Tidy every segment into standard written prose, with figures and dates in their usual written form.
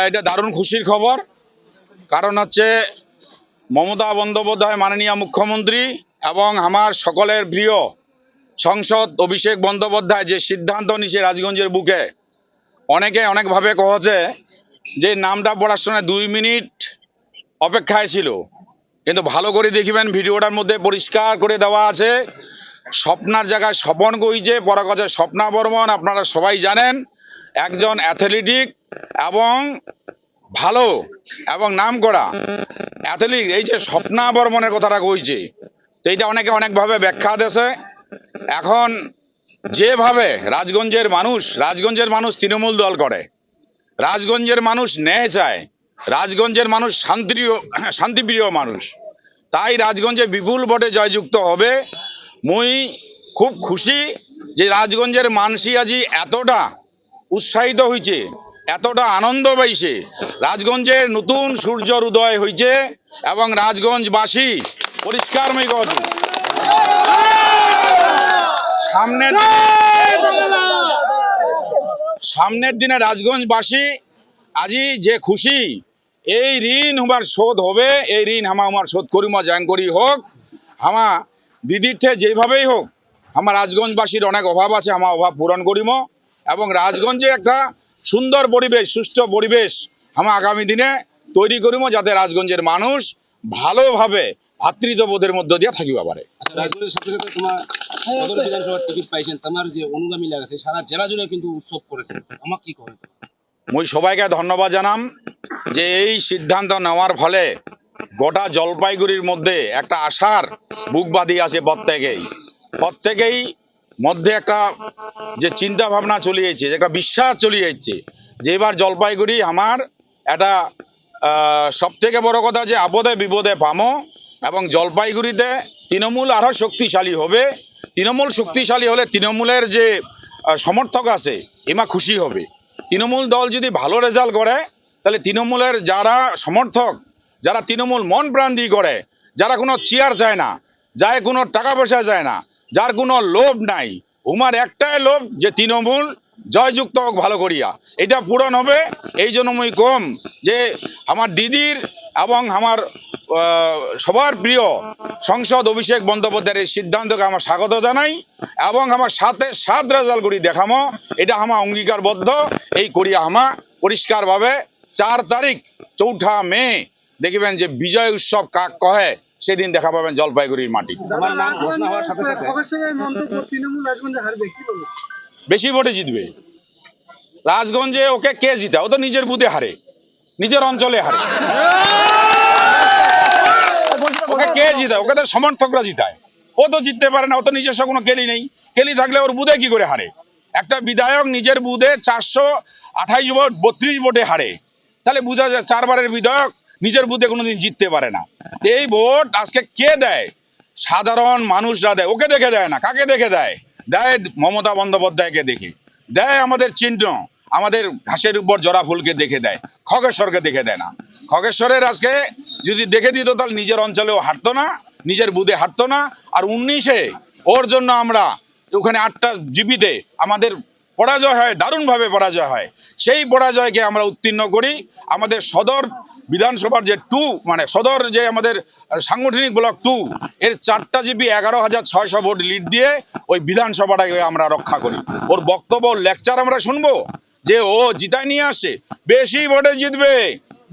এটা দারুণ খুশির খবর। কারণ হচ্ছে মমতা বন্দ্যোপাধ্যায় মাননীয় মুখ্যমন্ত্রী এবং আমার সকলের প্রিয় সংসদ অভিষেক বন্দ্যোপাধ্যায় যে সিদ্ধান্ত নিছে রাজগঞ্জের বুকে, অনেকে অনেকভাবে কহছে যে নামটা পড়ার সময় 2 মিনিট অপেক্ষায় ছিল, কিন্তু ভালো করে দেখিবেন ভিডিওটার মধ্যে পরিষ্কার করে দেওয়া আছে স্বপ্নার জায়গায় স্বপন কইছে পরে কথা স্বপ্না বর্মন। আপনারা সবাই জানেন একজন অ্যাথলেটিক এবং ভালো এবং নাম করা অ্যাথলিট, এই যে স্বপ্না বর্মনের কথাটা কইছে, তো এইটা অনেকে অনেকভাবে ব্যাখ্যা দিয়েছে। এখন যেভাবে রাজগঞ্জের মানুষ তৃণমূল দল করে, রাজগঞ্জের মানুষ ন্যায় চায়, রাজগঞ্জের মানুষ শান্তিপ্রিয় মানুষ, তাই রাজগঞ্জে বিপুল ভোটে জয়যুক্ত হবে। মুই খুব খুশি যে রাজগঞ্জের মানুষই আজি এতটা উৎসাহিত হয়েছে, এতটা আনন্দ পাইছে। রাজগঞ্জের নতুন সূর্যর উদয় হয়েছে এবং রাজগঞ্জবাসী পরিষ্কারময় কথা সামনের দিনে রাজগঞ্জবাসী আজি যে খুশি, এই ঋণ আমার শোধ হবে, এই ঋণ আমার শোধ করিম জ্যাং করি হোক, আমা দিদির ঠে যেভাবেই হোক আমার রাজগঞ্জবাসীর অনেক অভাব আছে, আমার অভাব পূরণ করিম এবং রাজগঞ্জে একটা সুন্দর পরিবেশ, সুষ্ঠু পরিবেশ আমরা আগামী দিনে তৈরি করিম, যাতে রাজগঞ্জের মানুষ ভালোভাবে ভাতৃত্ববোধের মধ্য দিয়ে থাকিবা পারে। রাজগঞ্জের সাথে সাথে তোমার সদর বিধানসভার টিকিট পাইছেন, তোমার যে অনুগামী লাগাছে সারা জেলা জুড়ে কিন্তু উৎসব করেছে, আমার কি করে? মুই সবাইকে ধন্যবাদ জানাম যে এই সিদ্ধান্ত নেওয়ার ফলে গোটা জলপাইগুড়ির মধ্যে একটা আশার বুক বাঁধি আছে। প্রত্যেকেই মধ্যে একটা যে চিন্তা ভাবনা চলে যাচ্ছে, যে একটা বিশ্বাস চলে যাচ্ছে যে এবার জলপাইগুড়ি আমার একটা সব থেকে বড় কথা যে আপদে বিপদে পামো এবং জলপাইগুড়িতে তৃণমূল আরো শক্তিশালী হবে। তৃণমূল শক্তিশালী হলে তৃণমূলের যে সমর্থক আছে এমা খুশি হবে। তৃণমূল দল যদি ভালো রেজাল্ট করে তাহলে তৃণমূলের যারা সমর্থক, যারা তৃণমূল মন প্রাণ দিয়ে করে, যারা কোনো চেয়ার চায় না, যায় কোনো টাকা পয়সা চায় না, যার কোনো লোভ নাই, উমার একটাই লোভ যে তৃণমূল জয়যুক্ত হোক ভালো করিয়া, এটা পূরণ হবে। এই জন্য মুই কম যে আমার দিদির এবং আমার সবার প্রিয় সংসদ অভিষেক বন্দ্যোপাধ্যায়ের এই সিদ্ধান্তকে আমার স্বাগত জানাই এবং আমার সাথে সাত রেজাল্ট করি দেখামো, এটা আমার অঙ্গীকারবদ্ধ। এই করিয়া আমা পরিষ্কারভাবে 4 তারিখ 4 মে দেখিবেন যে বিজয় উৎসব কাক কহে, সেদিন দেখা পাবেন জলপাইগুড়ির মাটি। বেশি ভোটে জিতবে রাজগঞ্জে। ওকে কে জিতায়? ও তো নিজের বুথে হারে, নিজের অঞ্চলে হারে। ওকে কে জিতায়? ওকে তো সমর্থকরা জিতায়। ও তো জিততে পারে না, ও তো নিজস্ব কোনো কেলি নেই। কেলি থাকলে ওর বুথে কি করে হারে? একটা বিধায়ক নিজের বুথে 428 ভোট 32 ভোটে হারে, তাহলে বোঝা যায় 4 বারের বিধায়ক নিজের বুথে কোনোদিন জিততে পারে না। এই ভোট আজকে কে দেয়? সাধারণ মানুষরা দেয়। ওকে দেখে দেয় না, কাকে দেখে দেয়? দেয় মমতা বন্দ্যোপাধ্যায়কে দেখে দেয়, আমাদের চিহ্ন, আমাদের ঘাসের উপর জরা ফুলকে দেখে দেয়, খগেশ্বরকে দেখে দেয় না। খগেশ্বরের আজকে যদি দেখে দিত তাহলে নিজের অঞ্চলেও হাঁটতো না, নিজের বুথে হাঁটতো না। আর 19-এ ওর জন্য আমরা ওখানে 8টা জিপিতে আমাদের পরাজয় হয়, দারুণভাবে পরাজয় হয়। সেই পরাজয়কে আমরা উত্তীর্ণ করি। আমাদের সদর বিধানসভার যে 2 মানে সদর যে আমাদের সাংগঠনিক ব্লক 2 এর 4টা জিপি 11,600 ভোট লিড দিয়ে ওই বিধানসভাটাকে আমরা রক্ষা করি। ওর বক্তব্য লেকচার আমরা শুনবো যে ও জিতায় নিয়ে আসে, বেশি ভোটে জিতবে।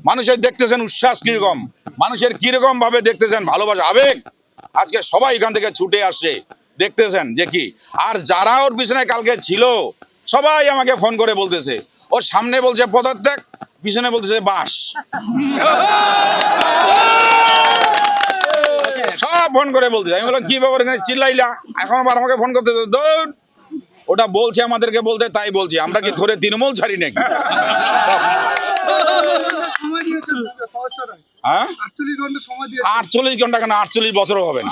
মানুষের দেখতেছেন উচ্ছ্বাস কিরকম, মানুষের কিরকম ভাবে দেখতেছেন ভালোবাসা, আবেগ। আজকে সবাই এখান থেকে ছুটে আসছে, দেখতেছেন যে কি। আর যারা ওর পিছনে কালকে ছিল সবাই আমাকে ফোন করে বলতেছে, ওর সামনে বলছে পদত্যাগ, পিছনে বলতেছে বাস। সব ফোন করে বলতেছে। আমি বললাম কি ব্যাপার, এখানে চিল্লাইলা, এখন আবার আমাকে ফোন করতে দৌড়। ওটা বলছে আমাদেরকে বলতে, তাই বলছি। আমরা কি ধরে তৃণমূল ছাড়ি নাকি? হ্যাঁ 48 ঘন্টা কেন, 48 বছরও হবে না।